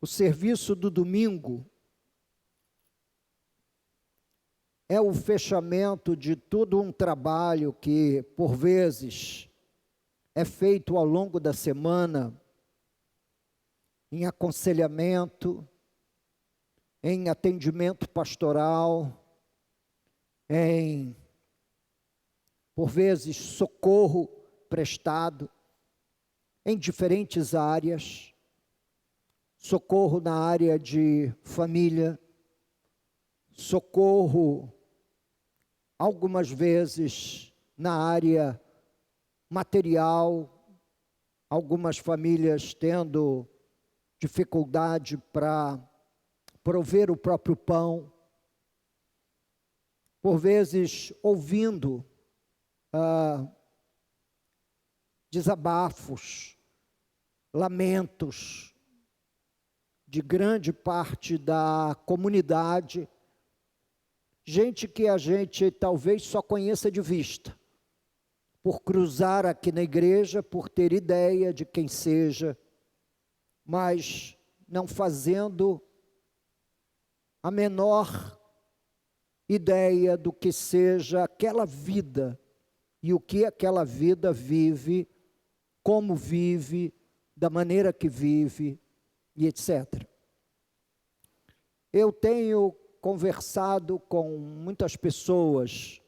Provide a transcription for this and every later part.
O serviço do domingo é o fechamento de todo um trabalho que, por vezes, é feito ao longo da semana, em aconselhamento, em atendimento pastoral, por vezes, socorro prestado em diferentes áreas, socorro na área de família, socorro, algumas vezes, na área material, algumas famílias tendo dificuldade para prover o próprio pão, por vezes ouvindo desabafos, lamentos de grande parte da comunidade, gente que a gente talvez só conheça de vista, por cruzar aqui na igreja, por ter ideia de quem seja, mas não fazendo a menor ideia do que seja aquela vida e o que aquela vida vive, como vive, da maneira que vive e etc. Eu tenho conversado com muitas pessoas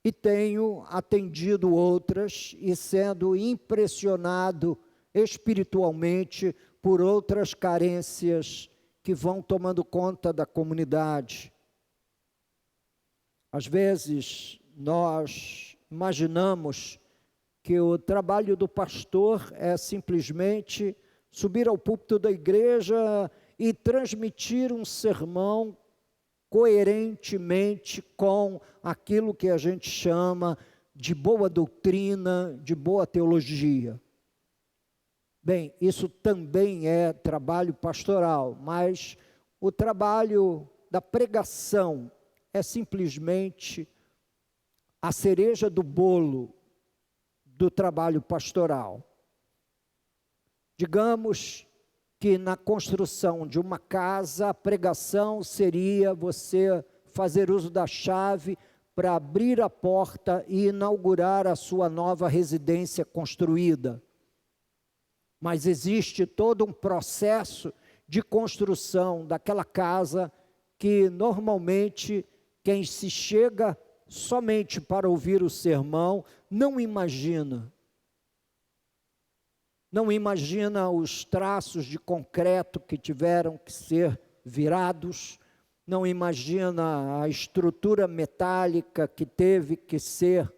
e tenho atendido outras e sendo impressionado espiritualmente por outras carências que vão tomando conta da comunidade. Às vezes, nós imaginamos que o trabalho do pastor é simplesmente subir ao púlpito da igreja e transmitir um sermão coerentemente com aquilo que a gente chama de boa doutrina, de boa teologia. Bem, isso também é trabalho pastoral, mas o trabalho da pregação é simplesmente a cereja do bolo do trabalho pastoral. Digamos que na construção de uma casa, a pregação seria você fazer uso da chave para abrir a porta e inaugurar a sua nova residência construída. Mas existe todo um processo de construção daquela casa que normalmente quem se chega somente para ouvir o sermão não imagina os traços de concreto que tiveram que ser virados, não imagina a estrutura metálica que teve que ser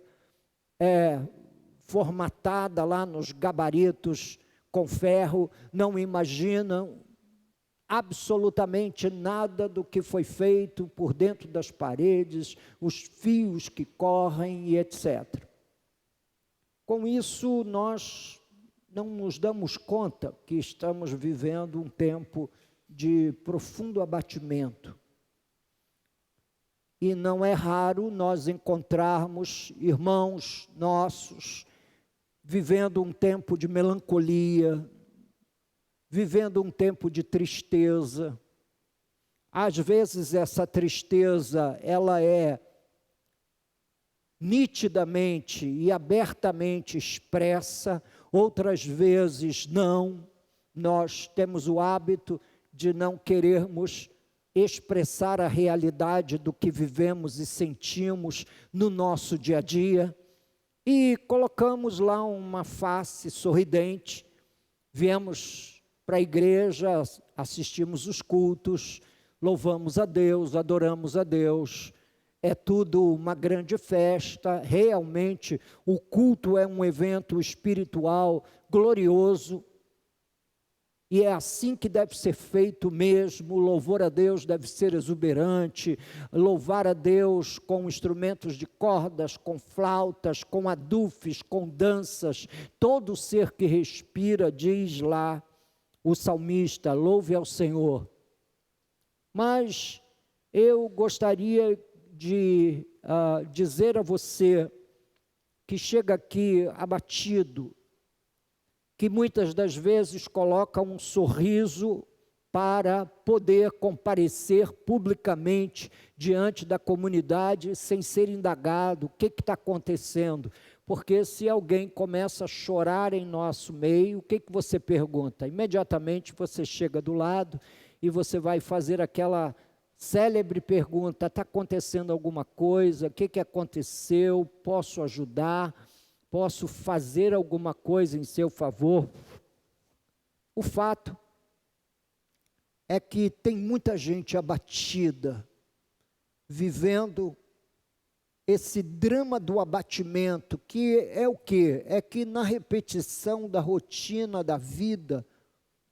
formatada lá nos gabaritos com ferro, não imaginam absolutamente nada do que foi feito por dentro das paredes, os fios que correm e etc. Com isso, nós não nos damos conta que estamos vivendo um tempo de profundo abatimento. E não é raro nós encontrarmos irmãos nossos vivendo um tempo de melancolia, vivendo um tempo de tristeza. Às vezes essa tristeza, ela é nitidamente e abertamente expressa, outras vezes não. Nós temos o hábito de não querermos expressar a realidade do que vivemos e sentimos no nosso dia a dia, e colocamos lá uma face sorridente, viemos para a igreja, assistimos os cultos, louvamos a Deus, adoramos a Deus, é tudo uma grande festa, realmente o culto é um evento espiritual glorioso, e é assim que deve ser feito mesmo. O louvor a Deus deve ser exuberante, louvar a Deus com instrumentos de cordas, com flautas, com adufes, com danças, todo ser que respira, diz lá o salmista, louve ao Senhor. Mas eu gostaria de dizer a você que chega aqui abatido, que muitas das vezes coloca um sorriso para poder comparecer publicamente diante da comunidade sem ser indagado o que está acontecendo. Porque se alguém começa a chorar em nosso meio, o que você pergunta? Imediatamente você chega do lado e você vai fazer aquela célebre pergunta: está acontecendo alguma coisa? O que aconteceu? Posso ajudar? Posso fazer alguma coisa em seu favor? O fato é que tem muita gente abatida, vivendo esse drama do abatimento, que é o quê? É que na repetição da rotina da vida,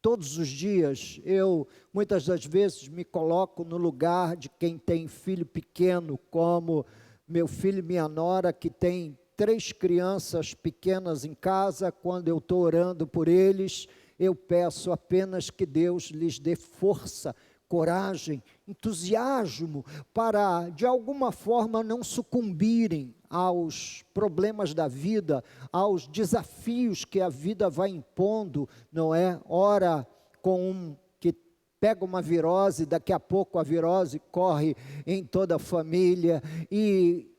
todos os dias, eu muitas das vezes me coloco no lugar de quem tem filho pequeno, como meu filho e minha nora, que tem 3 crianças pequenas em casa. Quando eu estou orando por eles, eu peço apenas que Deus lhes dê força, coragem, entusiasmo, para de alguma forma não sucumbirem aos problemas da vida, aos desafios que a vida vai impondo, não é? Ora com um que pega uma virose, daqui a pouco a virose corre em toda a família, e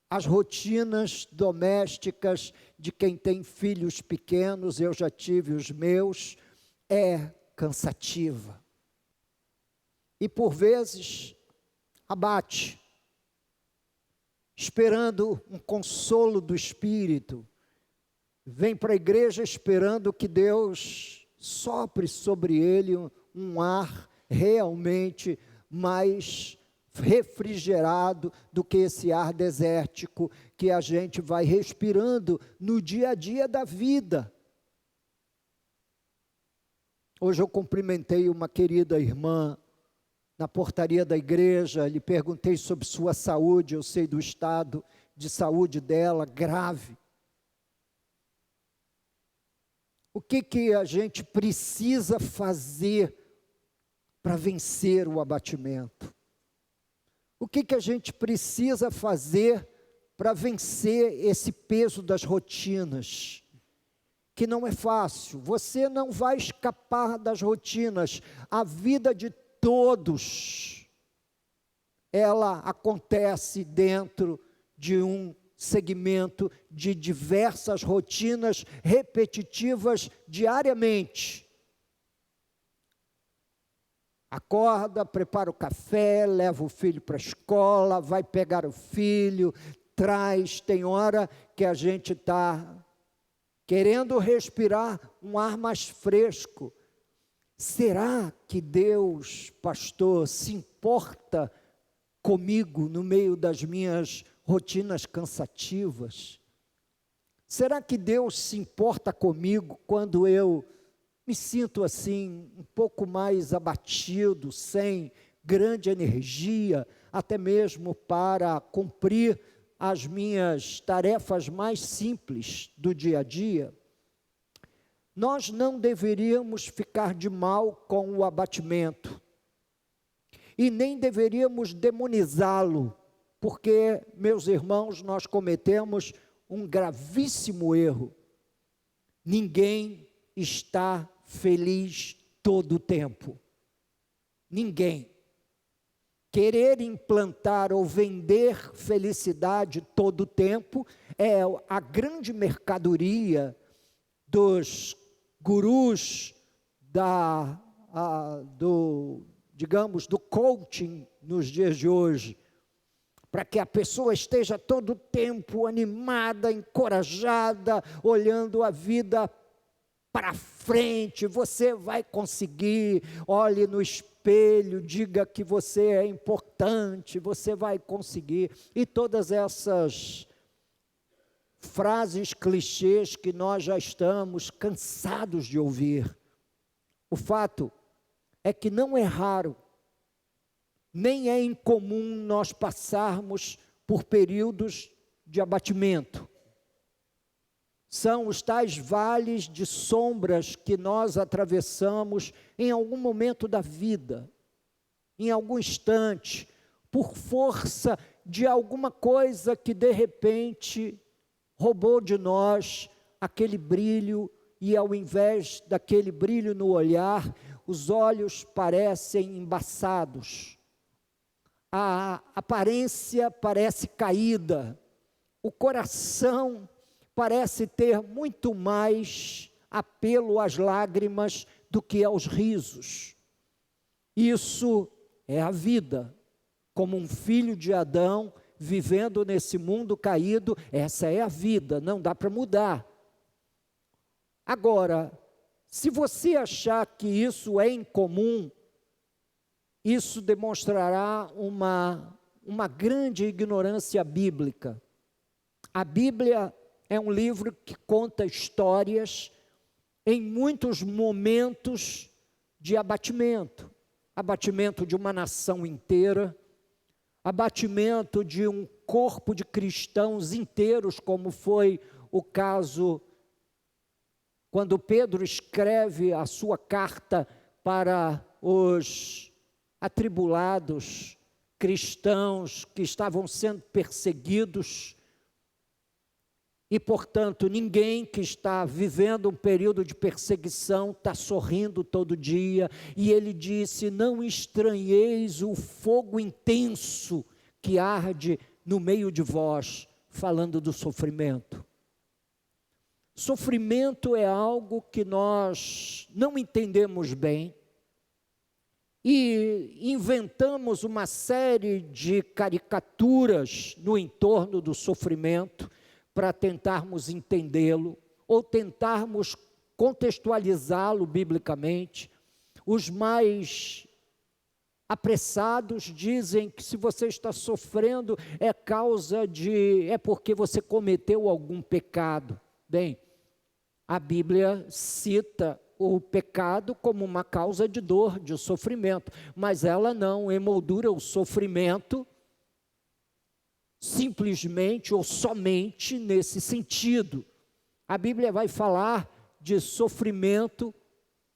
as rotinas domésticas de quem tem filhos pequenos, eu já tive os meus, é cansativa. E por vezes abate, esperando um consolo do Espírito. Vem para a igreja esperando que Deus sopre sobre ele um ar realmente mais refrigerado do que esse ar desértico que a gente vai respirando no dia a dia da vida. Hoje eu cumprimentei uma querida irmã na portaria da igreja, lhe perguntei sobre sua saúde. Eu sei do estado de saúde dela, grave. O que a gente precisa fazer para vencer o abatimento? O que a gente precisa fazer para vencer esse peso das rotinas? Que não é fácil. Você não vai escapar das rotinas. A vida de todos, ela acontece dentro de um segmento de diversas rotinas repetitivas diariamente. Acorda, prepara o café, leva o filho para a escola, vai pegar o filho, traz. Tem hora que a gente está querendo respirar um ar mais fresco. Será que Deus, pastor, se importa comigo no meio das minhas rotinas cansativas? Será que Deus se importa comigo quando eu me sinto assim, um pouco mais abatido, sem grande energia, até mesmo para cumprir as minhas tarefas mais simples do dia a dia? Nós não deveríamos ficar de mal com o abatimento, e nem deveríamos demonizá-lo, porque, meus irmãos, nós cometemos um gravíssimo erro. Ninguém está feliz todo o tempo. Ninguém. Querer implantar ou vender felicidade todo o tempo é a grande mercadoria dos gurus do coaching nos dias de hoje, para que a pessoa esteja todo o tempo animada, encorajada, olhando a vida para frente. Você vai conseguir, olhe no espelho, diga que você é importante, você vai conseguir. E todas essas frases clichês que nós já estamos cansados de ouvir. O fato é que não é raro, nem é incomum nós passarmos por períodos de abatimento. São os tais vales de sombras que nós atravessamos em algum momento da vida, em algum instante, por força de alguma coisa que de repente roubou de nós aquele brilho e ao invés daquele brilho no olhar, os olhos parecem embaçados, a aparência parece caída, o coração parece ter muito mais apelo às lágrimas do que aos risos. Isso é a vida, como um filho de Adão vivendo nesse mundo caído, essa é a vida, não dá para mudar. Agora, se você achar que isso é incomum, isso demonstrará uma grande ignorância bíblica. A Bíblia é um livro que conta histórias em muitos momentos de abatimento. Abatimento de uma nação inteira, abatimento de um corpo de cristãos inteiros, como foi o caso quando Pedro escreve a sua carta para os atribulados cristãos que estavam sendo perseguidos. E, portanto, ninguém que está vivendo um período de perseguição está sorrindo todo dia. E ele disse: não estranheis o fogo intenso que arde no meio de vós, falando do sofrimento. Sofrimento é algo que nós não entendemos bem e inventamos uma série de caricaturas no entorno do sofrimento para tentarmos entendê-lo ou tentarmos contextualizá-lo biblicamente. Os mais apressados dizem que se você está sofrendo é porque você cometeu algum pecado. Bem, a Bíblia cita o pecado como uma causa de dor, de sofrimento, mas ela não emoldura o sofrimento simplesmente ou somente nesse sentido. A Bíblia vai falar de sofrimento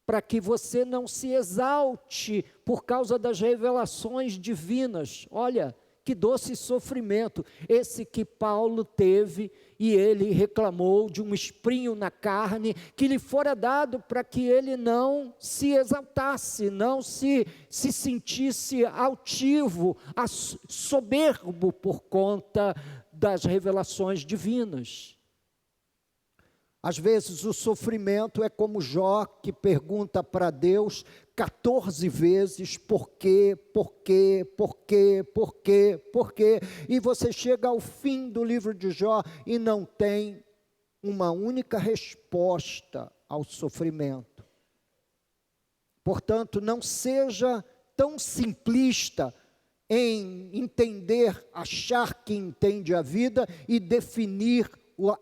para que você não se exalte por causa das revelações divinas. Olha, que doce sofrimento esse que Paulo teve, e ele reclamou de um espinho na carne que lhe fora dado para que ele não se exaltasse, não se sentisse altivo, soberbo por conta das revelações divinas. Às vezes o sofrimento é como Jó, que pergunta para Deus 14 vezes por quê, por quê, por quê, por quê, por quê, e você chega ao fim do livro de Jó e não tem uma única resposta ao sofrimento. Portanto, não seja tão simplista em entender, achar que entende a vida e definir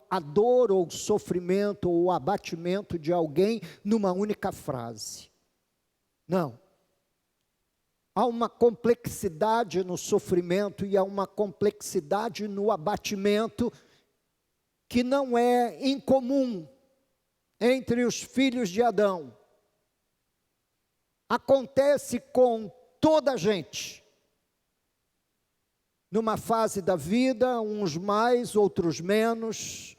a dor ou o sofrimento ou o abatimento de alguém numa única frase. Não. Há uma complexidade no sofrimento e há uma complexidade no abatimento que não é incomum entre os filhos de Adão. Acontece com toda a gente. Numa fase da vida, uns mais, outros menos,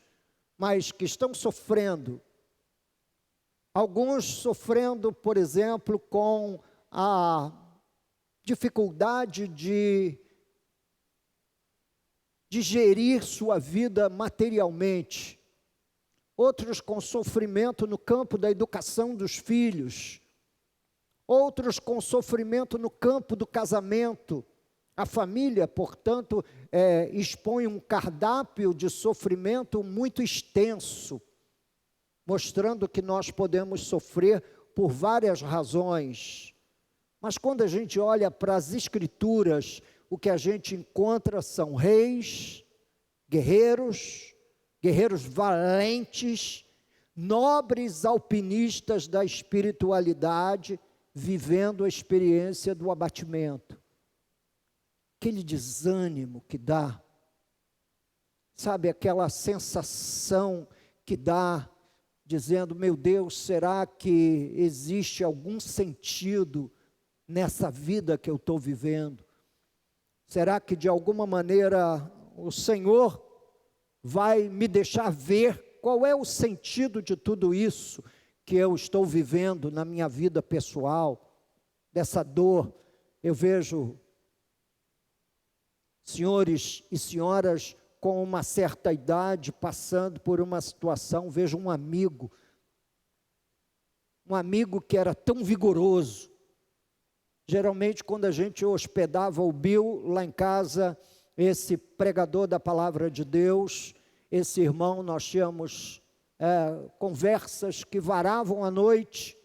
mas que estão sofrendo. Alguns sofrendo, por exemplo, com a dificuldade de gerir sua vida materialmente. Outros com sofrimento no campo da educação dos filhos. Outros com sofrimento no campo do casamento. A família, portanto, expõe um cardápio de sofrimento muito extenso, mostrando que nós podemos sofrer por várias razões. Mas quando a gente olha para as Escrituras, o que a gente encontra são reis, guerreiros valentes, nobres alpinistas da espiritualidade, vivendo a experiência do abatimento. Aquele desânimo que dá, sabe, aquela sensação que dá, dizendo: meu Deus, será que existe algum sentido nessa vida que eu estou vivendo? Será que de alguma maneira o Senhor vai me deixar ver qual é o sentido de tudo isso que eu estou vivendo na minha vida pessoal, dessa dor? Eu vejo senhores e senhoras com uma certa idade passando por uma situação, vejo um amigo que era tão vigoroso. Geralmente, quando a gente hospedava o Bill lá em casa, esse pregador da palavra de Deus, esse irmão, nós tínhamos conversas que varavam a noite,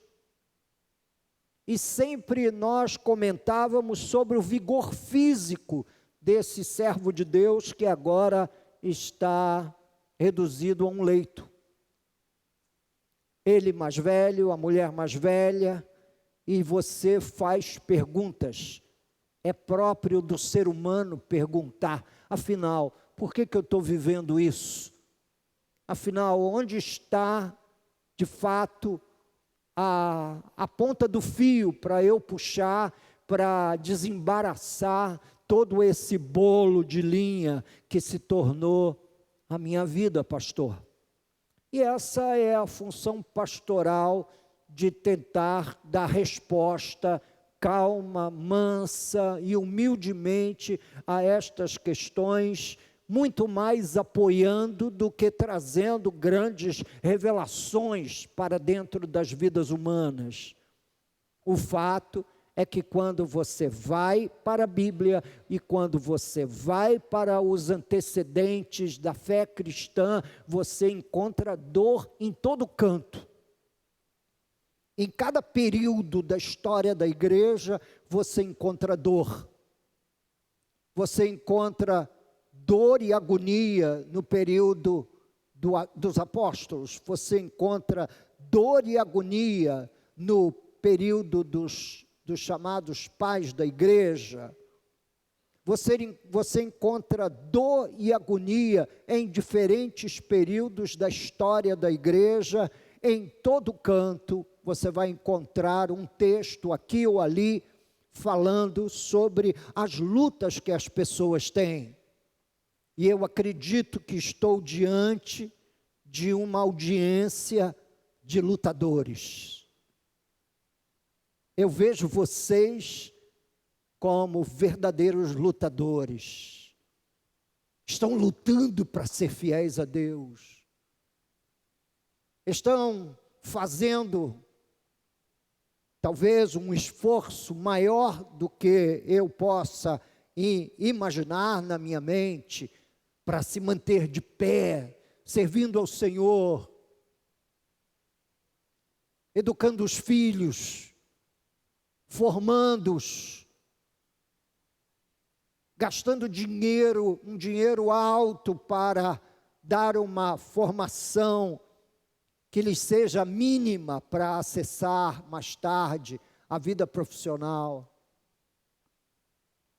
e sempre nós comentávamos sobre o vigor físico desse servo de Deus que agora está reduzido a um leito. Ele mais velho, a mulher mais velha, e você faz perguntas. É próprio do ser humano perguntar, afinal, por que eu estou vivendo isso? Afinal, onde está, de fato, a ponta do fio para eu puxar, para desembaraçar todo esse bolo de linha que se tornou a minha vida, pastor? E essa é a função pastoral, de tentar dar resposta calma, mansa e humildemente a estas questões, muito mais apoiando do que trazendo grandes revelações para dentro das vidas humanas. O fato é que quando você vai para a Bíblia e quando você vai para os antecedentes da fé cristã, você encontra dor em todo canto. Em cada período da história da igreja, você encontra dor. Você encontra dor e agonia no período dos apóstolos. Você encontra dor e agonia no período dos chamados pais da igreja. Você encontra dor e agonia em diferentes períodos da história da igreja. Em todo canto você vai encontrar um texto aqui ou ali falando sobre as lutas que as pessoas têm. E eu acredito que estou diante de uma audiência de lutadores. Eu vejo vocês como verdadeiros lutadores. Estão lutando para ser fiéis a Deus. Estão fazendo talvez um esforço maior do que eu possa imaginar na minha mente, para se manter de pé, servindo ao Senhor, educando os filhos, formando-os, gastando dinheiro, um dinheiro alto para dar uma formação que lhes seja mínima para acessar mais tarde a vida profissional.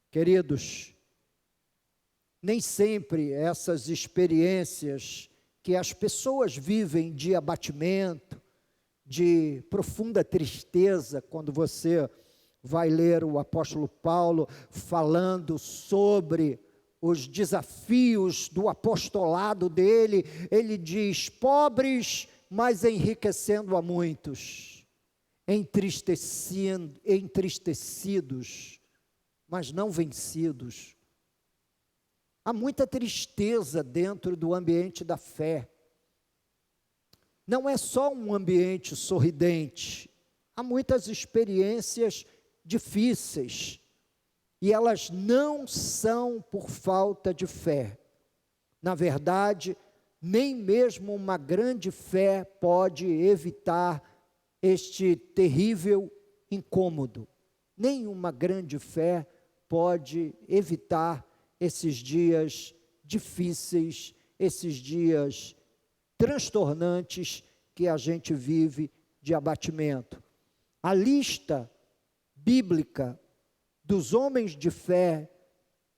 Queridos, nem sempre essas experiências que as pessoas vivem de abatimento, de profunda tristeza, quando você vai ler o apóstolo Paulo falando sobre os desafios do apostolado dele, ele diz: pobres, mas enriquecendo a muitos, entristecidos, mas não vencidos. Há muita tristeza dentro do ambiente da fé. Não é só um ambiente sorridente. Há muitas experiências difíceis. E elas não são por falta de fé. Na verdade, nem mesmo uma grande fé pode evitar este terrível incômodo. Nem uma grande fé pode evitar esses dias difíceis, esses dias transtornantes que a gente vive de abatimento. A lista bíblica dos homens de fé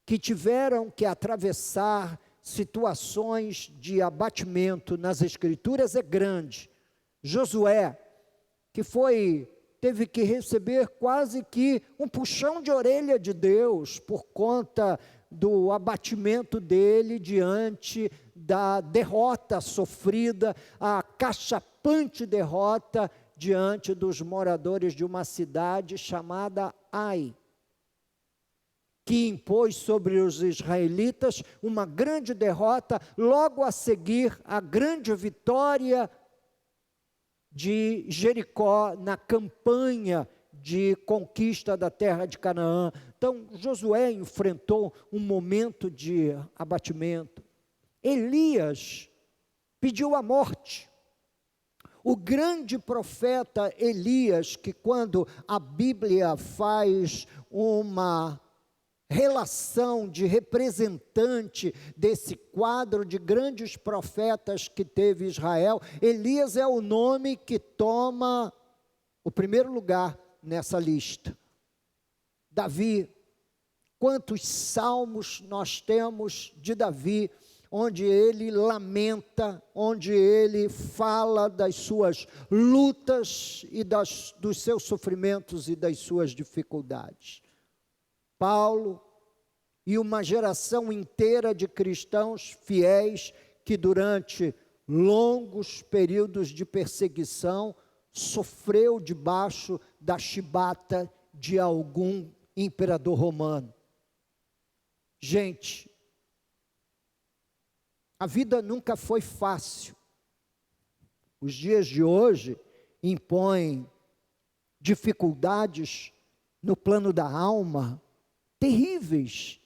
que tiveram que atravessar situações de abatimento nas Escrituras é grande. Josué, que teve que receber quase que um puxão de orelha de Deus por conta do abatimento dele diante da derrota sofrida, a cachapante derrota diante dos moradores de uma cidade chamada Ai, que impôs sobre os israelitas uma grande derrota, logo a seguir a grande vitória de Jericó na campanha de conquista da terra de Canaã. Então, Josué enfrentou um momento de abatimento. Elias pediu a morte. O grande profeta Elias, que quando a Bíblia faz uma relação de representante desse quadro de grandes profetas que teve Israel, Elias é o nome que toma o primeiro lugar nessa lista. Davi, quantos salmos nós temos de Davi, onde ele lamenta, onde ele fala das suas lutas e dos seus sofrimentos e das suas dificuldades. Paulo e uma geração inteira de cristãos fiéis que durante longos períodos de perseguição sofreu debaixo da chibata de algum imperador romano. Gente, a vida nunca foi fácil. Os dias de hoje impõem dificuldades no plano da alma terríveis.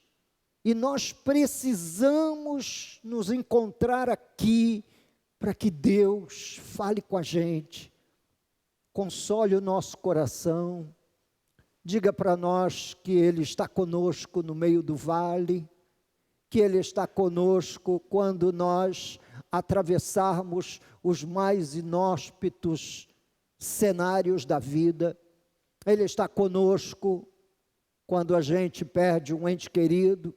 E nós precisamos nos encontrar aqui para que Deus fale com a gente, console o nosso coração, diga para nós que Ele está conosco no meio do vale, que Ele está conosco quando nós atravessarmos os mais inóspitos cenários da vida. Ele está conosco quando a gente perde um ente querido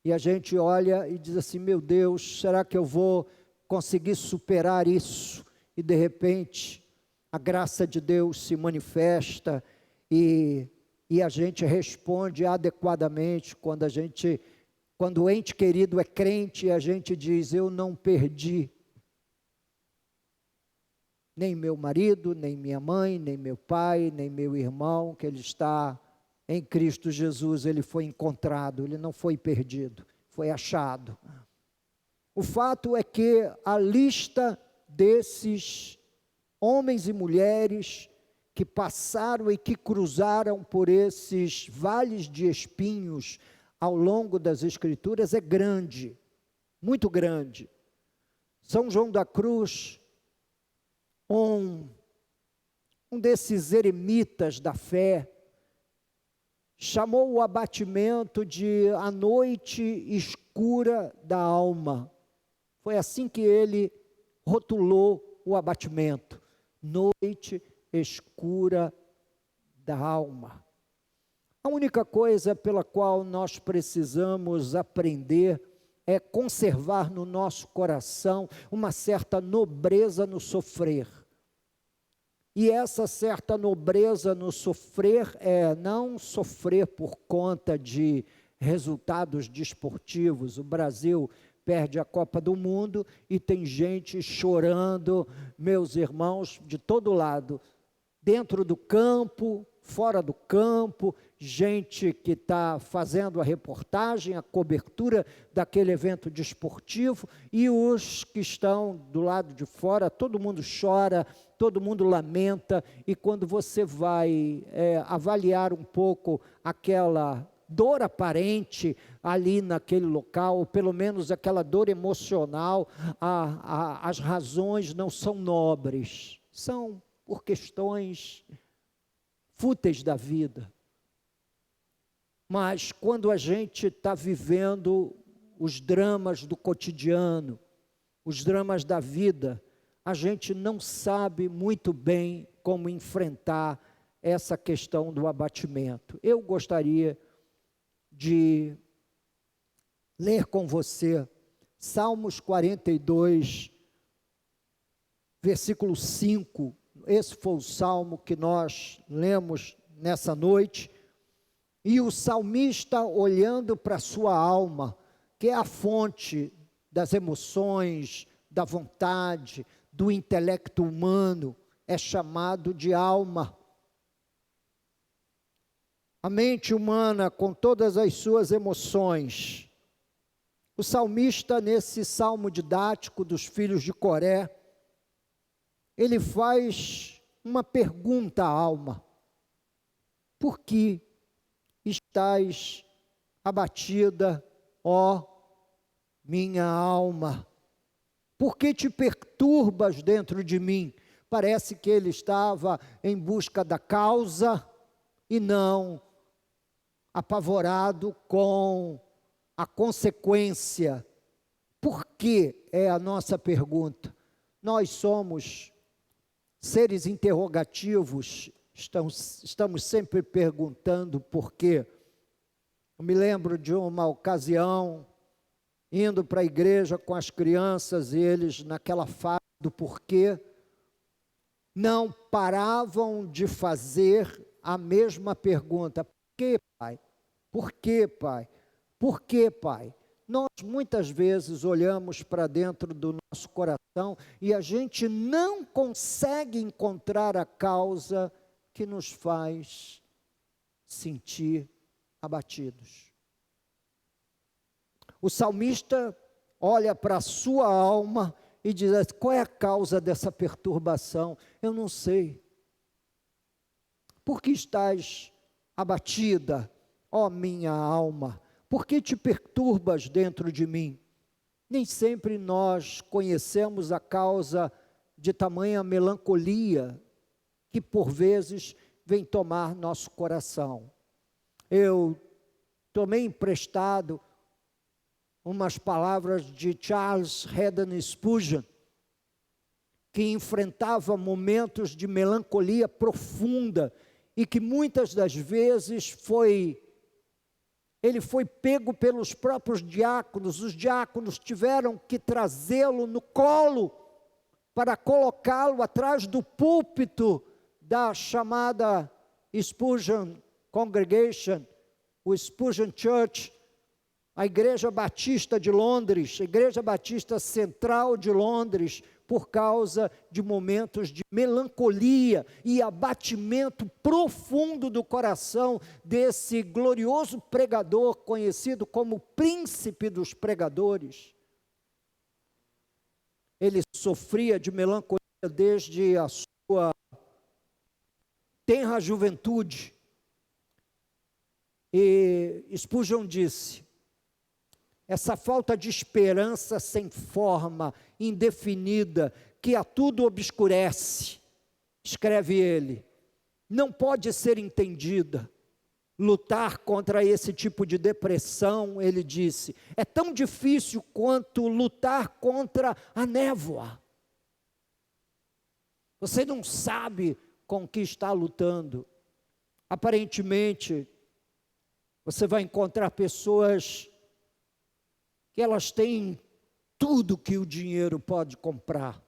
e a gente olha e diz assim: meu Deus, será que eu vou conseguir superar isso? E de repente a graça de Deus se manifesta e a gente responde adequadamente. Quando o ente querido é crente, a gente diz: eu não perdi nem meu marido, nem minha mãe, nem meu pai, nem meu irmão, que ele está em Cristo Jesus. Ele foi encontrado, ele não foi perdido, foi achado. O fato é que a lista desses homens e mulheres que passaram e que cruzaram por esses vales de espinhos ao longo das Escrituras é grande, muito grande. São João da Cruz, um desses eremitas da fé, chamou o abatimento de a noite escura da alma. Foi assim que ele rotulou o abatimento: noite escura da alma. A única coisa pela qual nós precisamos aprender é conservar no nosso coração uma certa nobreza no sofrer. E essa certa nobreza no sofrer é não sofrer por conta de resultados desportivos. O Brasil perde a Copa do Mundo e tem gente chorando, meus irmãos, de todo lado, dentro do campo, fora do campo, gente que está fazendo a reportagem, a cobertura daquele evento desportivo, e os que estão do lado de fora, todo mundo chora, todo mundo lamenta. E quando você vai avaliar um pouco aquela dor aparente ali naquele local, ou pelo menos aquela dor emocional, as razões não são nobres, são por questões fúteis da vida. Mas quando a gente está vivendo os dramas do cotidiano, os dramas da vida, a gente não sabe muito bem como enfrentar essa questão do abatimento. Eu gostaria de ler com você Salmos 42, versículo 5, esse foi o salmo que nós lemos nessa noite, e o salmista olhando para a sua alma, que é a fonte das emoções, da vontade, do intelecto humano, é chamado de alma. A mente humana, com todas as suas emoções. O salmista, nesse salmo didático dos filhos de Coré, ele faz uma pergunta à alma: por que estás abatida, ó minha alma? Por que te perturbas dentro de mim? Parece que ele estava em busca da causa e não apavorado com a consequência. Por que é a nossa pergunta? Nós somos seres interrogativos, estamos sempre perguntando por quê. Eu me lembro de uma ocasião, indo para a igreja com as crianças, e eles naquela fase do porquê, não paravam de fazer a mesma pergunta: por que, pai? Por que, pai? Por que, pai? Nós muitas vezes olhamos para dentro do nosso coração e a gente não consegue encontrar a causa que nos faz sentir abatidos. O salmista olha para a sua alma e diz: qual é a causa dessa perturbação? Eu não sei. Por que estás abatida, ó minha alma? Por que te perturbas dentro de mim? Nem sempre nós conhecemos a causa de tamanha melancolia que por vezes vem tomar nosso coração. Eu tomei emprestado umas palavras de Charles Haddon Spurgeon, que enfrentava momentos de melancolia profunda e que muitas das vezes ele foi pego pelos próprios diáconos. Os diáconos tiveram que trazê-lo no colo para colocá-lo atrás do púlpito da chamada Spurgeon Congregation, o Spurgeon Church, a Igreja Batista de Londres, a Igreja Batista Central de Londres, por causa de momentos de melancolia e abatimento profundo do coração desse glorioso pregador, conhecido como príncipe dos pregadores. Ele sofria de melancolia desde a sua tenra juventude. E Spurgeon disse: essa falta de esperança sem forma, indefinida, que a tudo obscurece, escreve ele, não pode ser entendida. Lutar contra esse tipo de depressão, ele disse, é tão difícil quanto lutar contra a névoa. Você não sabe com que está lutando. Aparentemente, você vai encontrar pessoas que elas têm tudo que o dinheiro pode comprar.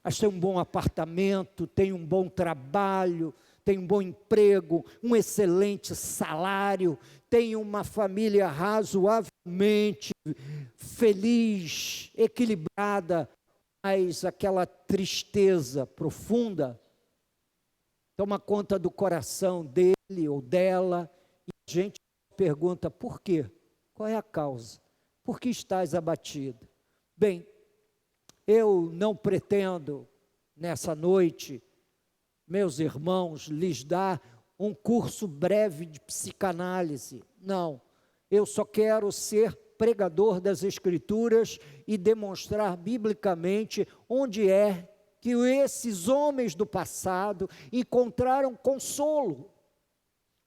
Elas têm um bom apartamento, têm um bom trabalho, têm um bom emprego, um excelente salário, têm uma família razoavelmente feliz, equilibrada, mas aquela tristeza profunda toma conta do coração dele ou dela, e a gente pergunta: por quê? Qual é a causa? Por que estás abatido? Bem, eu não pretendo, nessa noite, meus irmãos, lhes dar um curso breve de psicanálise. Não, eu só quero ser pregador das Escrituras e demonstrar biblicamente onde é que esses homens do passado encontraram consolo.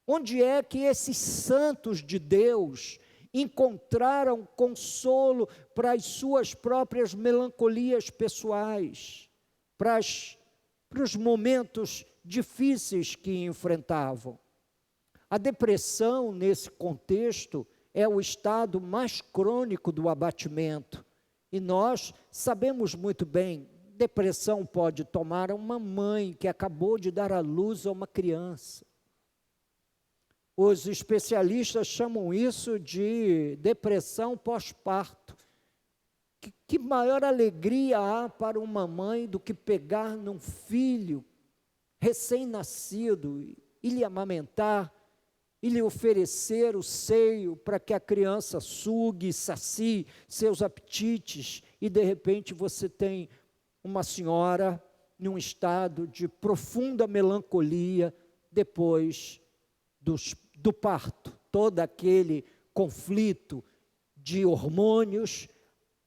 Onde é que esses santos de Deus encontraram consolo para as suas próprias melancolias pessoais, para os momentos difíceis que enfrentavam. A depressão, nesse contexto, é o estado mais crônico do abatimento. E nós sabemos muito bem, depressão pode tomar uma mãe que acabou de dar à luz a uma criança. Os especialistas chamam isso de depressão pós-parto. Que maior alegria há para uma mãe do que pegar num filho recém-nascido e lhe amamentar, e lhe oferecer o seio para que a criança sugue, sacie seus apetites, e de repente você tem uma senhora num estado de profunda melancolia depois do parto. Todo aquele conflito de hormônios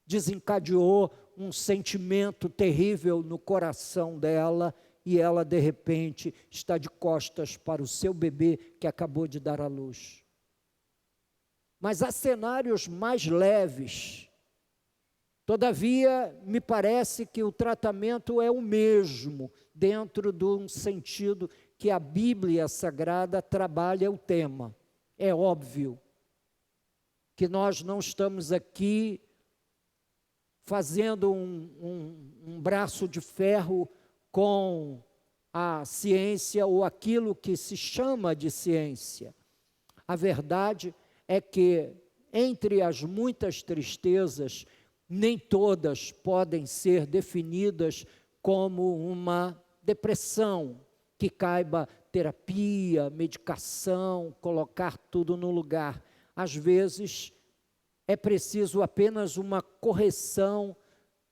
desencadeou um sentimento terrível no coração dela, e ela de repente está de costas para o seu bebê que acabou de dar à luz. Mas há cenários mais leves. Todavia, me parece que o tratamento é o mesmo, dentro de um sentido que a Bíblia Sagrada trabalha o tema. É óbvio que nós não estamos aqui fazendo um braço de ferro com a ciência ou aquilo que se chama de ciência. A verdade é que, entre as muitas tristezas, nem todas podem ser definidas como uma depressão, que caiba terapia, medicação, colocar tudo no lugar. Às vezes, é preciso apenas uma correção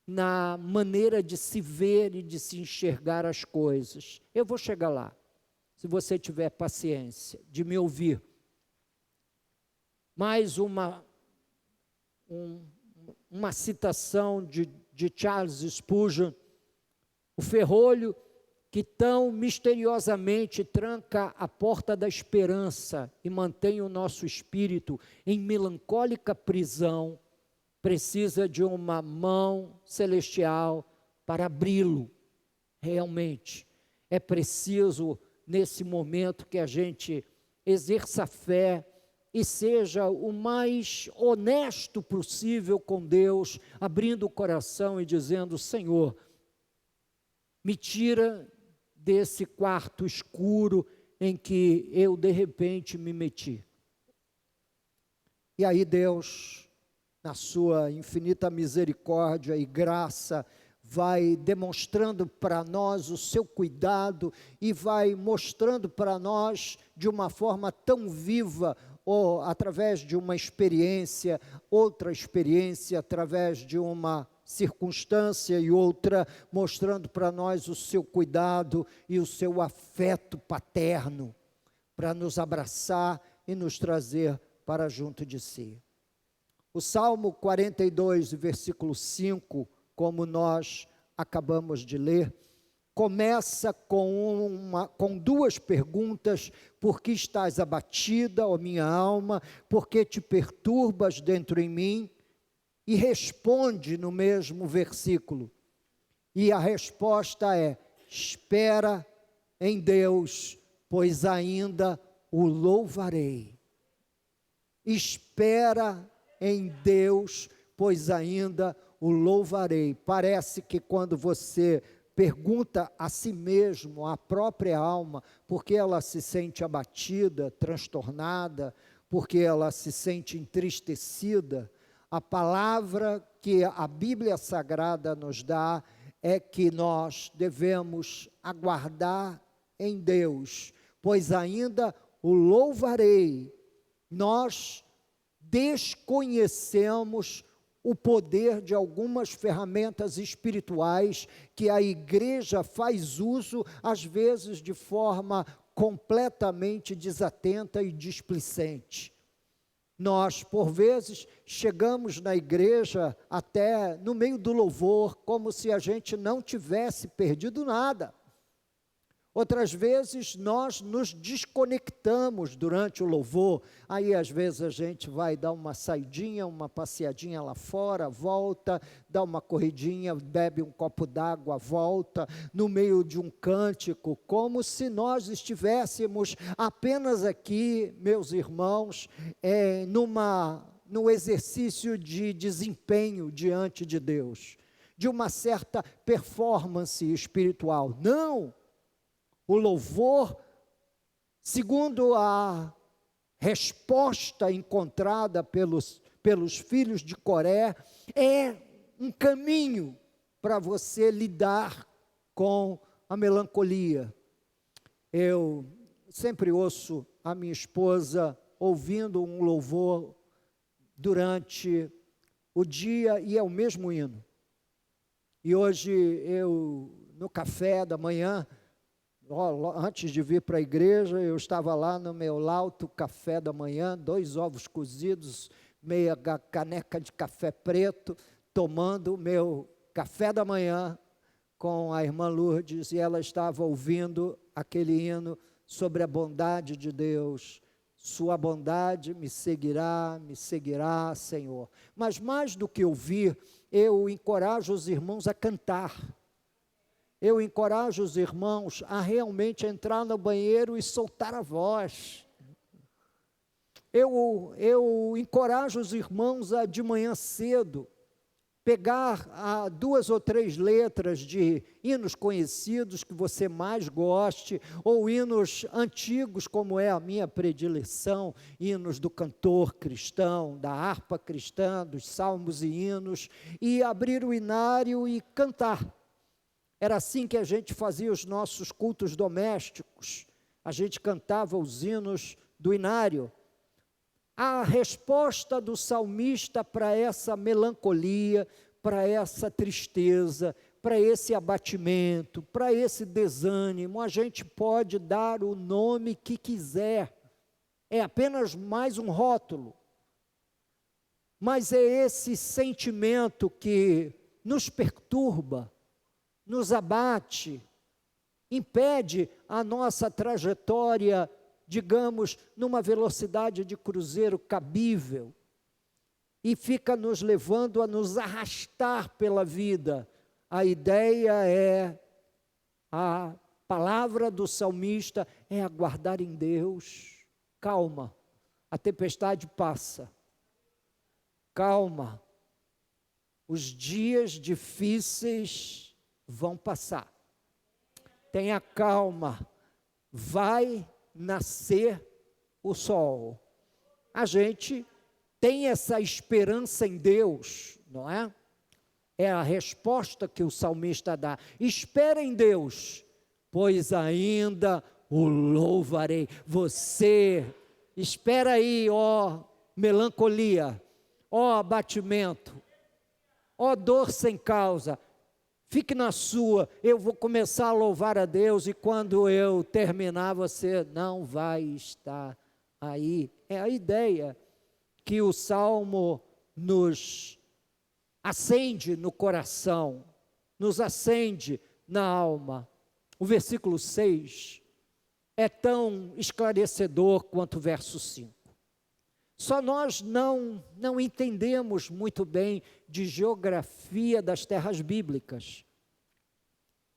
na maneira de se ver e de se enxergar as coisas. Eu vou chegar lá, se você tiver paciência de me ouvir. Mais uma citação de Charles Spurgeon: o ferrolho que tão misteriosamente tranca a porta da esperança e mantém o nosso espírito em melancólica prisão, precisa de uma mão celestial para abri-lo. Realmente, é preciso, nesse momento, que a gente exerça a fé e seja o mais honesto possível com Deus, abrindo o coração e dizendo: Senhor, me tira desse quarto escuro em que eu de repente me meti. E aí Deus, na sua infinita misericórdia e graça, vai demonstrando para nós o seu cuidado e vai mostrando para nós de uma forma tão viva, ou através de uma experiência, outra experiência, através de uma circunstância e outra, mostrando para nós o seu cuidado e o seu afeto paterno, para nos abraçar e nos trazer para junto de si. O Salmo 42, versículo 5, como nós acabamos de ler, começa com duas perguntas: por que estás abatida, ó minha alma? Por que te perturbas dentro em mim? E responde no mesmo versículo. E a resposta é: espera em Deus, pois ainda o louvarei. Espera em Deus, pois ainda o louvarei. Parece que quando você pergunta a si mesmo, à própria alma, porque ela se sente abatida, transtornada, porque ela se sente entristecida, a palavra que a Bíblia Sagrada nos dá é que nós devemos aguardar em Deus, pois ainda o louvarei. Nós desconhecemos o poder de algumas ferramentas espirituais que a igreja faz uso, às vezes de forma completamente desatenta e displicente. Nós, por vezes, chegamos na igreja até no meio do louvor, como se a gente não tivesse perdido nada. Outras vezes, nós nos desconectamos durante o louvor, aí às vezes a gente vai dar uma saidinha, uma passeadinha lá fora, volta, dá uma corridinha, bebe um copo d'água, volta, no meio de um cântico, como se nós estivéssemos apenas aqui, meus irmãos, no exercício de desempenho diante de Deus, de uma certa performance espiritual. Não! O louvor, segundo a resposta encontrada pelos filhos de Coré, é um caminho para você lidar com a melancolia. Eu sempre ouço a minha esposa ouvindo um louvor durante o dia e é o mesmo hino. E hoje eu, no café da manhã, antes de vir para a igreja, eu estava lá no meu lauto café da manhã, 2 ovos cozidos, meia caneca de café preto, tomando o meu café da manhã com a irmã Lourdes, e ela estava ouvindo aquele hino sobre a bondade de Deus. Sua bondade me seguirá, Senhor. Mas mais do que ouvir, eu encorajo os irmãos a cantar. Eu encorajo os irmãos a realmente entrar no banheiro e soltar a voz. Eu encorajo os irmãos a, de manhã cedo, pegar 2 ou 3 letras de hinos conhecidos que você mais goste, ou hinos antigos, como é a minha predileção, hinos do cantor cristão, da harpa cristã, dos salmos e hinos, e abrir o inário e cantar. Era assim que a gente fazia os nossos cultos domésticos, a gente cantava os hinos do inário. A resposta do salmista para essa melancolia, para essa tristeza, para esse abatimento, para esse desânimo, a gente pode dar o nome que quiser, é apenas mais um rótulo, mas é esse sentimento que nos perturba, nos abate, impede a nossa trajetória, digamos, numa velocidade de cruzeiro cabível, e fica nos levando a nos arrastar pela vida. A ideia é, a palavra do salmista é aguardar em Deus. Calma, a tempestade passa. Calma, os dias difíceis vão passar. Tenha calma, vai nascer o sol. A gente tem essa esperança em Deus, não é? É a resposta que o salmista dá. Espera em Deus, pois ainda o louvarei. Você, espera aí, ó melancolia, ó abatimento, ó dor sem causa. Fique na sua, eu vou começar a louvar a Deus e quando eu terminar você não vai estar aí. É a ideia que o Salmo nos acende no coração, nos acende na alma. O versículo 6 é tão esclarecedor quanto o verso 5. Só nós não entendemos muito bem de geografia das terras bíblicas.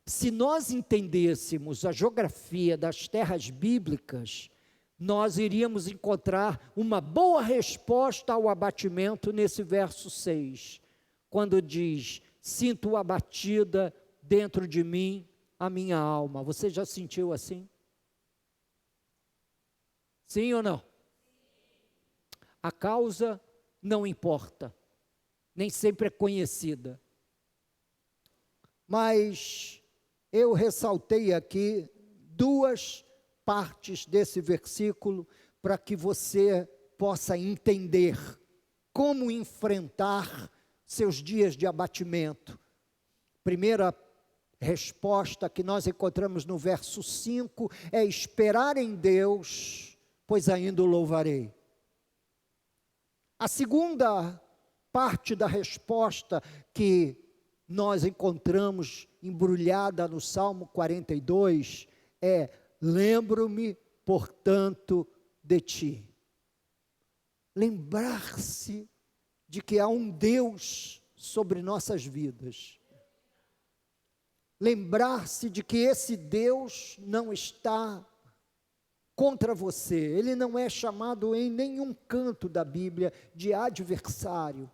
Se nós entendêssemos a geografia das terras bíblicas, nós iríamos encontrar uma boa resposta ao abatimento nesse verso 6, quando diz: sinto abatida dentro de mim a minha alma. Você já sentiu assim? Sim ou não? A causa não importa, nem sempre é conhecida. Mas eu ressaltei aqui 2 partes desse versículo para que você possa entender como enfrentar seus dias de abatimento. Primeira resposta que nós encontramos no verso 5 é esperar em Deus, pois ainda o louvarei. A segunda parte da resposta que nós encontramos embrulhada no Salmo 42 é: lembro-me, portanto, de ti. Lembrar-se de que há um Deus sobre nossas vidas. Lembrar-se de que esse Deus não está contra você, ele não é chamado em nenhum canto da Bíblia de adversário.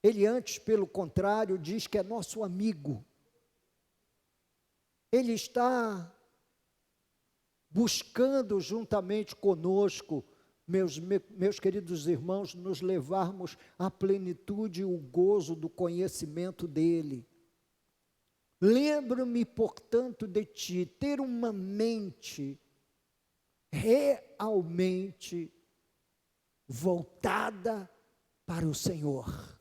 Ele antes, pelo contrário, diz que é nosso amigo. Ele está buscando juntamente conosco meus queridos irmãos, nos levarmos à plenitude e o gozo do conhecimento dEle. Lembro-me, portanto, de ti, ter uma mente realmente voltada para o Senhor.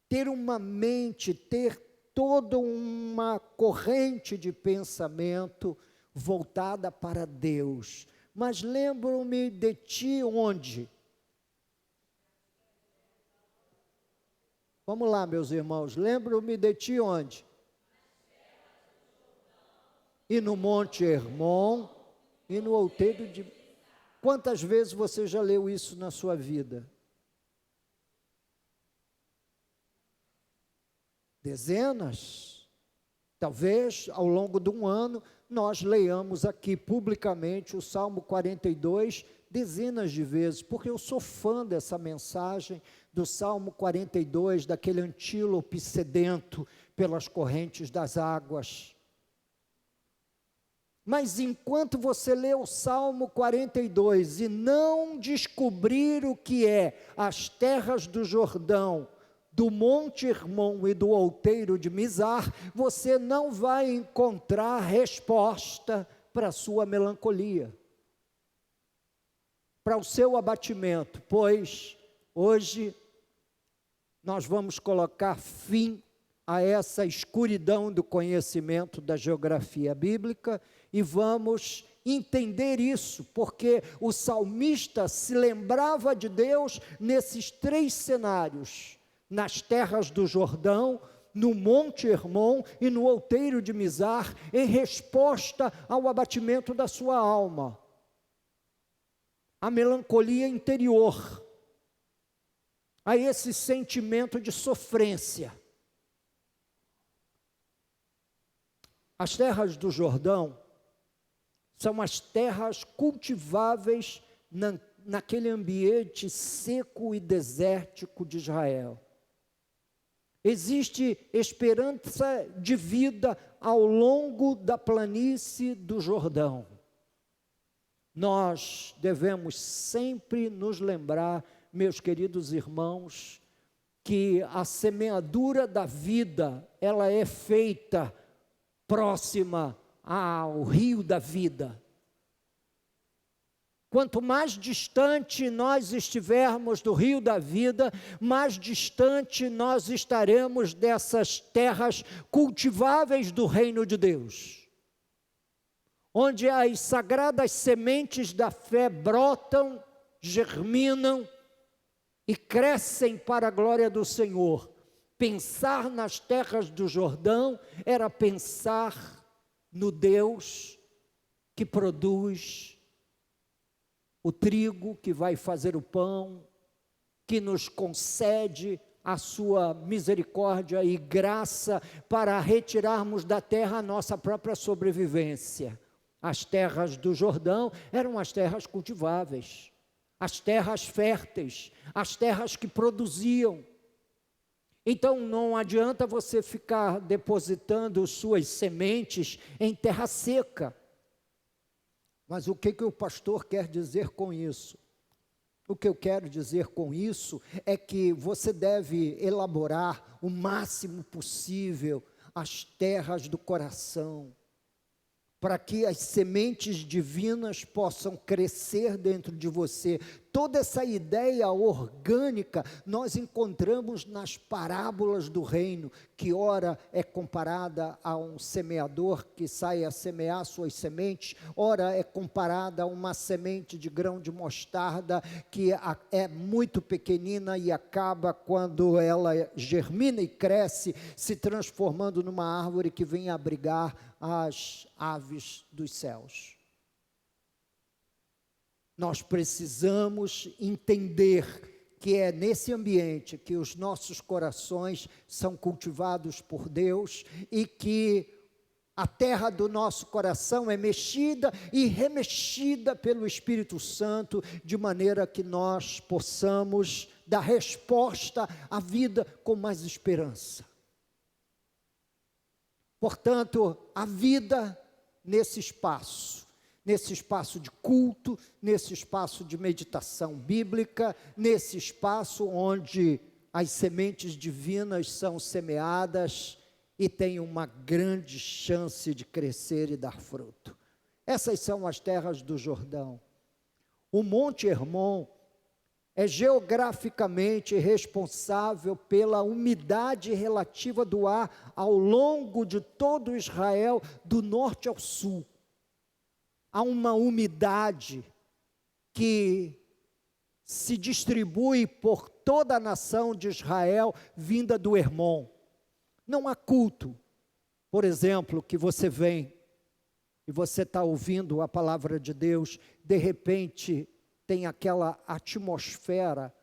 Ter uma mente, ter toda uma corrente de pensamento voltada para Deus. Mas lembro-me de ti onde? Vamos lá, meus irmãos, lembro-me de ti onde? E no Monte Hermon, e no outeiro de... Quantas vezes você já leu isso na sua vida? Dezenas? Talvez ao longo de um ano nós leiamos aqui publicamente o Salmo 42 dezenas de vezes, porque eu sou fã dessa mensagem do Salmo 42, daquele antílope sedento pelas correntes das águas. Mas enquanto você lê o Salmo 42 e não descobrir o que é as terras do Jordão, do Monte Hermon e do outeiro de Mizar, você não vai encontrar resposta para a sua melancolia, para o seu abatimento, pois hoje nós vamos colocar fim a essa escuridão do conhecimento da geografia bíblica e vamos entender isso, porque o salmista se lembrava de Deus nesses três cenários: nas terras do Jordão, no Monte Hermon e no outeiro de Mizar, em resposta ao abatimento da sua alma, a melancolia interior, a esse sentimento de sofrência. As terras do Jordão são as terras cultiváveis naquele ambiente seco e desértico de Israel. Existe esperança de vida ao longo da planície do Jordão. Nós devemos sempre nos lembrar, meus queridos irmãos, que a semeadura da vida, ela é feita próxima ao rio da vida. Quanto mais distante nós estivermos do rio da vida, mais distante nós estaremos dessas terras cultiváveis do reino de Deus, onde as sagradas sementes da fé brotam, germinam e crescem para a glória do Senhor. Pensar nas terras do Jordão era pensar no Deus que produz o trigo, que vai fazer o pão, que nos concede a sua misericórdia e graça para retirarmos da terra a nossa própria sobrevivência. As terras do Jordão eram as terras cultiváveis, as terras férteis, as terras que produziam. Então não adianta você ficar depositando suas sementes em terra seca. Mas o que o pastor quer dizer com isso? O que eu quero dizer com isso é que você deve elaborar o máximo possível as terras do coração, para que as sementes divinas possam crescer dentro de você. Toda essa ideia orgânica nós encontramos nas parábolas do reino, que ora é comparada a um semeador que sai a semear suas sementes, ora é comparada a uma semente de grão de mostarda que é muito pequenina e acaba, quando ela germina e cresce, se transformando numa árvore que vem abrigar as aves dos céus. Nós precisamos entender que é nesse ambiente que os nossos corações são cultivados por Deus e que a terra do nosso coração é mexida e remexida pelo Espírito Santo, de maneira que nós possamos dar resposta à vida com mais esperança. Portanto, a vida nesse espaço, nesse espaço de culto, nesse espaço de meditação bíblica, nesse espaço onde as sementes divinas são semeadas e têm uma grande chance de crescer e dar fruto. Essas são as terras do Jordão. O Monte Hermon é geograficamente responsável pela umidade relativa do ar ao longo de todo Israel, do norte ao sul. Há uma umidade que se distribui por toda a nação de Israel, vinda do Hermon. Não há culto, por exemplo, que você vem e você está ouvindo a palavra de Deus, de repente tem aquela atmosfera.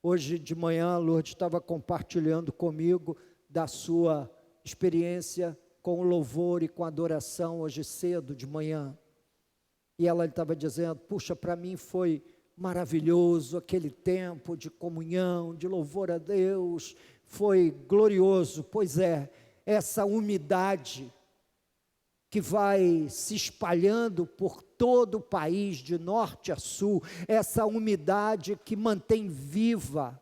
Hoje de manhã a Lourdes estava compartilhando comigo da sua experiência com o louvor e com a adoração hoje cedo de manhã. E ela estava dizendo, puxa, para mim foi maravilhoso aquele tempo de comunhão, de louvor a Deus, foi glorioso. Pois é, essa umidade que vai se espalhando por todo o país, de norte a sul, essa umidade que mantém viva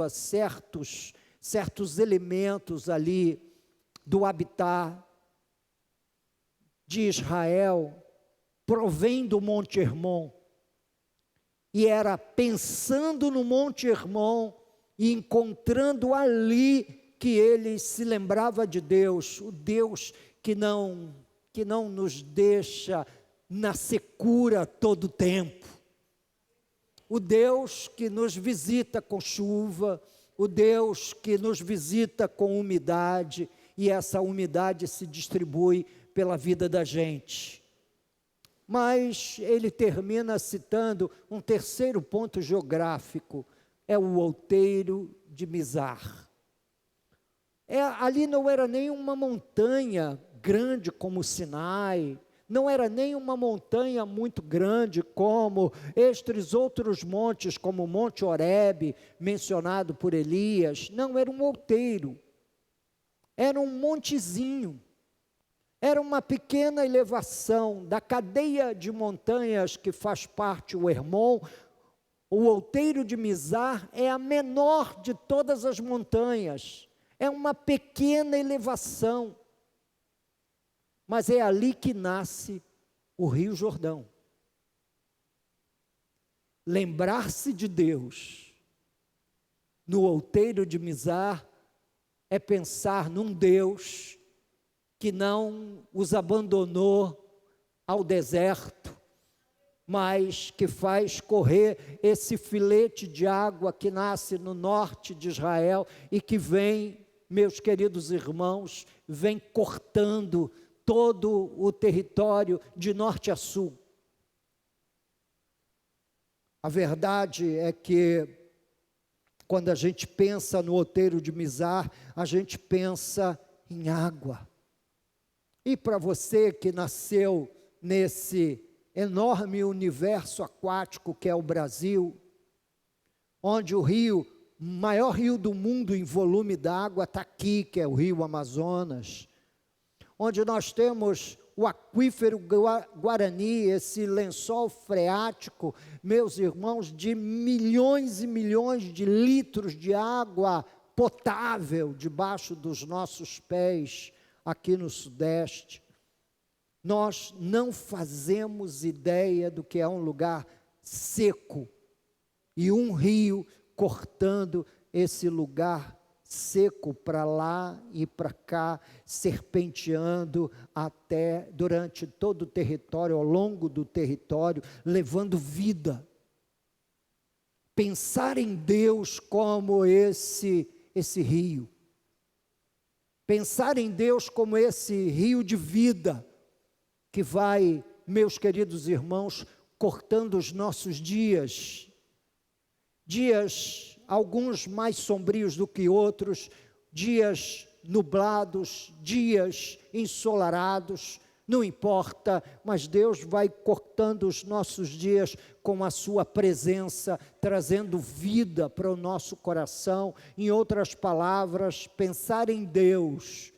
certos elementos ali do habitat de Israel, provém do Monte Hermon. E era pensando no Monte Hermon e encontrando ali que ele se lembrava de Deus, o Deus que não nos deixa na secura todo o tempo, o Deus que nos visita com chuva, o Deus que nos visita com umidade, e essa umidade se distribui pela vida da gente. Mas ele termina citando um terceiro ponto geográfico, é o outeiro de Mizar. Ali não era nem uma montanha grande como o Sinai, não era nem uma montanha muito grande como estes outros montes, como o Monte Horebe, mencionado por Elias. Não, era um outeiro, era um montezinho, era uma pequena elevação da cadeia de montanhas que faz parte o Hermon. O outeiro de Mizar é a menor de todas as montanhas, é uma pequena elevação, mas é ali que nasce o Rio Jordão. Lembrar-se de Deus no outeiro de Mizar é pensar num Deus que não os abandonou ao deserto, mas que faz correr esse filete de água que nasce no norte de Israel e que vem, meus queridos irmãos, vem cortando todo o território de norte a sul. A verdade é que quando a gente pensa no outeiro de Mizar, a gente pensa em água. E para você que nasceu nesse enorme universo aquático que é o Brasil, onde o maior rio do mundo em volume d'água está aqui, que é o Rio Amazonas, onde nós temos o aquífero Guarani, esse lençol freático, meus irmãos, de milhões e milhões de litros de água potável debaixo dos nossos pés, aqui no Sudeste. Nós não fazemos ideia do que é um lugar seco e um rio cortando esse lugar seco para lá e para cá, serpenteando até durante todo o território, ao longo do território, levando vida. Pensar em Deus como esse rio, pensar em Deus como esse rio de vida, que vai, meus queridos irmãos, cortando os nossos dias, alguns mais sombrios do que outros, dias nublados, dias ensolarados, não importa, mas Deus vai cortando os nossos dias com a sua presença, trazendo vida para o nosso coração. Em outras palavras, pensar em Deus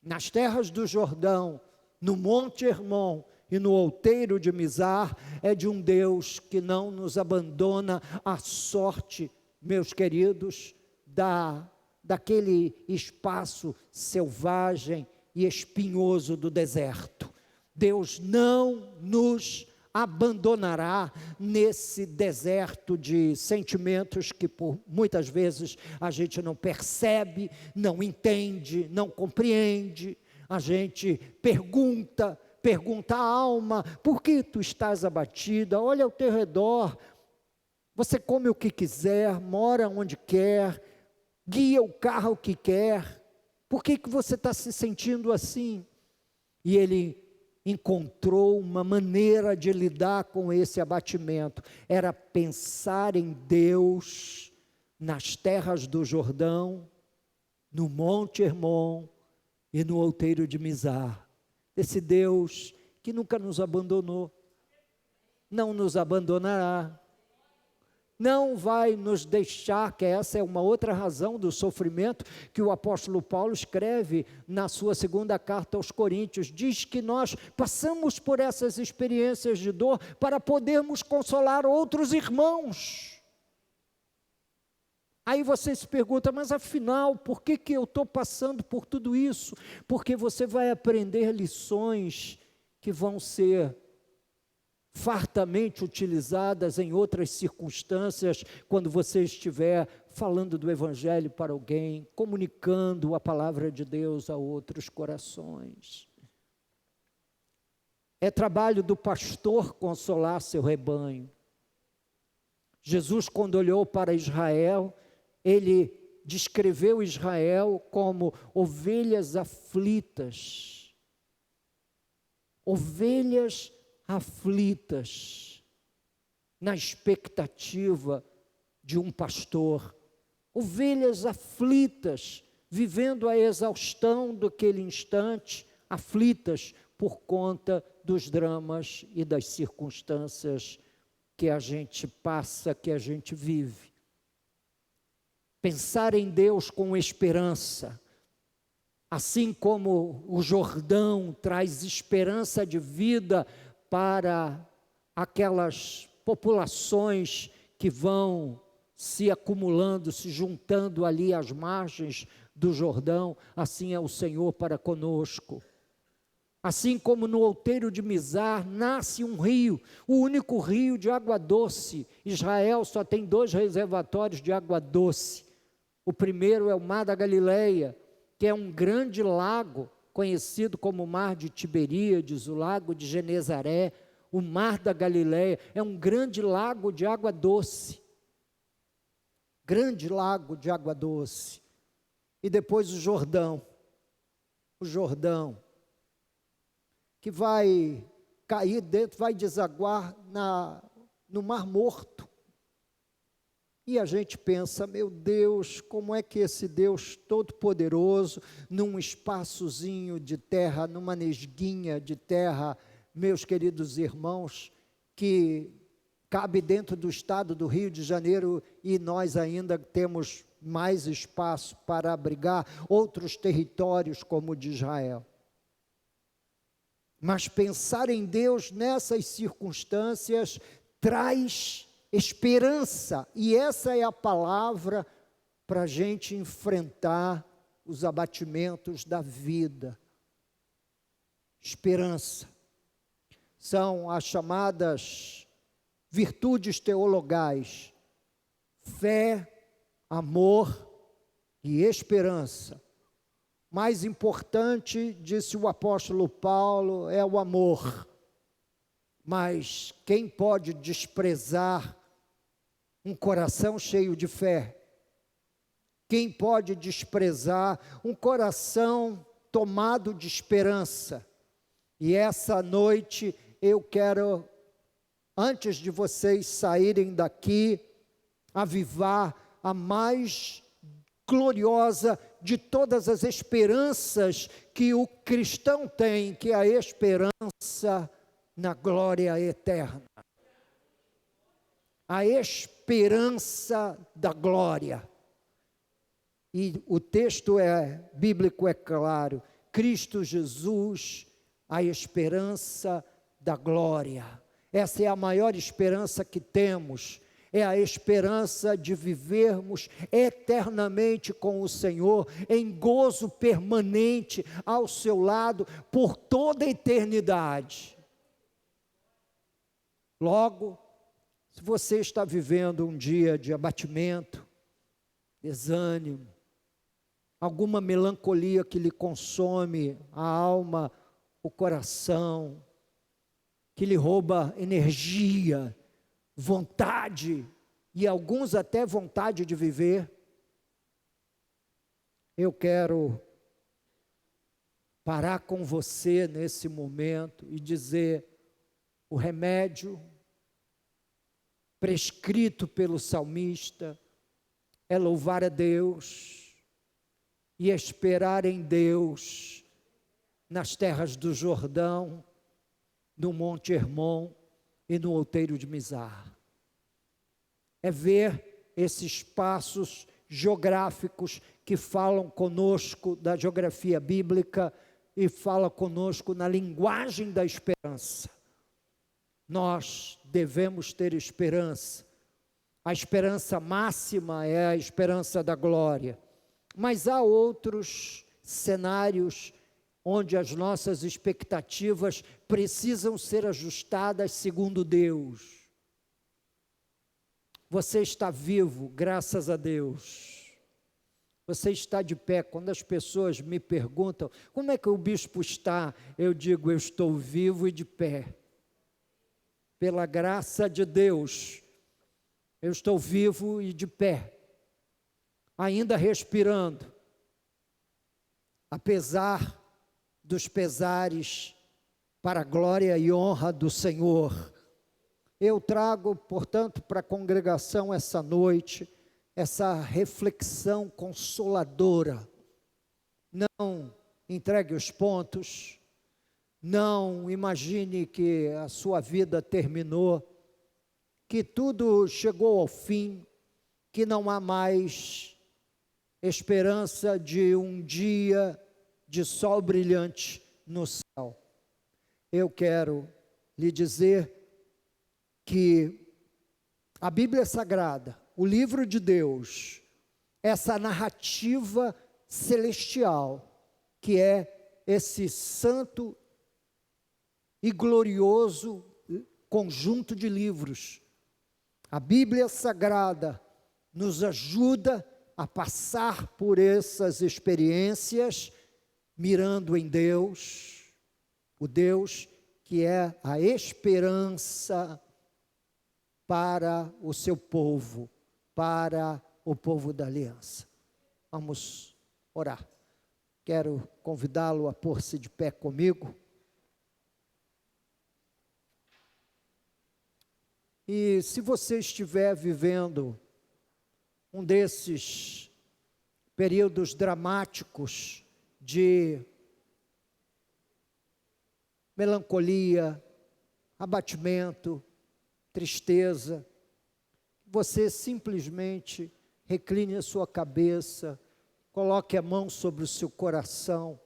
nas terras do Jordão no Monte Hermon e no outeiro de Mizar, é de um Deus que não nos abandona à sorte, meus queridos, daquele espaço selvagem e espinhoso do deserto. Deus não nos abandonará nesse deserto de sentimentos que por muitas vezes a gente não percebe, não entende, não compreende. A gente pergunta à alma: por que tu estás abatida? Olha ao teu redor, você come o que quiser, mora onde quer, guia o carro que quer, por que você está se sentindo assim? E ele encontrou uma maneira de lidar com esse abatimento, era pensar em Deus, nas terras do Jordão, no Monte Hermon e no outeiro de Mizar, esse Deus que nunca nos abandonou, não nos abandonará, não vai nos deixar, que essa é uma outra razão do sofrimento que o apóstolo Paulo escreve na sua segunda carta aos Coríntios, diz que nós passamos por essas experiências de dor para podermos consolar outros irmãos. Aí você se pergunta, mas afinal, por que eu estou passando por tudo isso? Porque você vai aprender lições que vão ser fartamente utilizadas em outras circunstâncias, quando você estiver falando do Evangelho para alguém, comunicando a palavra de Deus a outros corações. É trabalho do pastor consolar seu rebanho. Jesus, quando olhou para Israel, ele descreveu Israel como ovelhas aflitas, na expectativa de um pastor, ovelhas aflitas, vivendo a exaustão daquele instante, aflitas por conta dos dramas e das circunstâncias que a gente passa, que a gente vive. Pensar em Deus com esperança, assim como o Jordão traz esperança de vida para aquelas populações que vão se acumulando, se juntando ali às margens do Jordão, assim é o Senhor para conosco. Assim como no outeiro de Mizar nasce um rio, o único rio de água doce. Israel só tem 2 reservatórios de água doce. O primeiro é o Mar da Galileia, que é um grande lago, conhecido como o Mar de Tiberíades, o Lago de Genezaré. O Mar da Galileia é um grande lago de água doce. Grande lago de água doce. E depois o Jordão, que vai cair dentro, vai desaguar no Mar Morto. E a gente pensa, meu Deus, como é que esse Deus todo-poderoso, num espaçozinho de terra, numa nesguinha de terra, meus queridos irmãos, que cabe dentro do estado do Rio de Janeiro, e nós ainda temos mais espaço para abrigar outros territórios como o de Israel. Mas pensar em Deus nessas circunstâncias traz esperança, e essa é a palavra para a gente enfrentar os abatimentos da vida. Esperança. São as chamadas virtudes teologais: fé, amor e esperança. Mais importante, disse o apóstolo Paulo, é o amor. Mas quem pode desprezar um coração cheio de fé? Quem pode desprezar um coração tomado de esperança? E essa noite eu quero, antes de vocês saírem daqui, avivar a mais gloriosa de todas as esperanças que o cristão tem, que é a esperança na glória eterna. A esperança da glória. E o texto bíblico é claro: Cristo Jesus, a esperança da glória. Essa é a maior esperança que temos, é a esperança de vivermos eternamente com o Senhor, em gozo permanente ao seu lado, por toda a eternidade. Logo, se você está vivendo um dia de abatimento, desânimo, alguma melancolia que lhe consome a alma, o coração, que lhe rouba energia, vontade, e alguns até vontade de viver, eu quero parar com você nesse momento e dizer: o remédio prescrito pelo salmista é louvar a Deus e esperar em Deus nas terras do Jordão, no Monte Hermon e no outeiro de Mizar. É ver esses passos geográficos que falam conosco da geografia bíblica e falam conosco na linguagem da esperança. Nós devemos ter esperança. A esperança máxima é a esperança da glória. Mas há outros cenários onde as nossas expectativas precisam ser ajustadas segundo Deus. Você está vivo, graças a Deus. Você está de pé. Quando as pessoas me perguntam, como é que o bispo está? Eu digo, eu estou vivo e de pé. Pela graça de Deus, eu estou vivo e de pé, ainda respirando, apesar dos pesares, para a glória e honra do Senhor. Eu trago, portanto, para a congregação essa noite, essa reflexão consoladora. Não entregue os pontos, não imagine que a sua vida terminou, que tudo chegou ao fim, que não há mais esperança de um dia de sol brilhante no céu. Eu quero lhe dizer que a Bíblia Sagrada, o livro de Deus, essa narrativa celestial, que é esse santo e glorioso conjunto de livros. A Bíblia Sagrada nos ajuda a passar por essas experiências, mirando em Deus, o Deus que é a esperança para o seu povo, para o povo da aliança. Vamos orar. Quero convidá-lo a pôr-se de pé comigo. E se você estiver vivendo um desses períodos dramáticos de melancolia, abatimento, tristeza, você simplesmente recline a sua cabeça, coloque a mão sobre o seu coração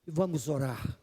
e vamos orar.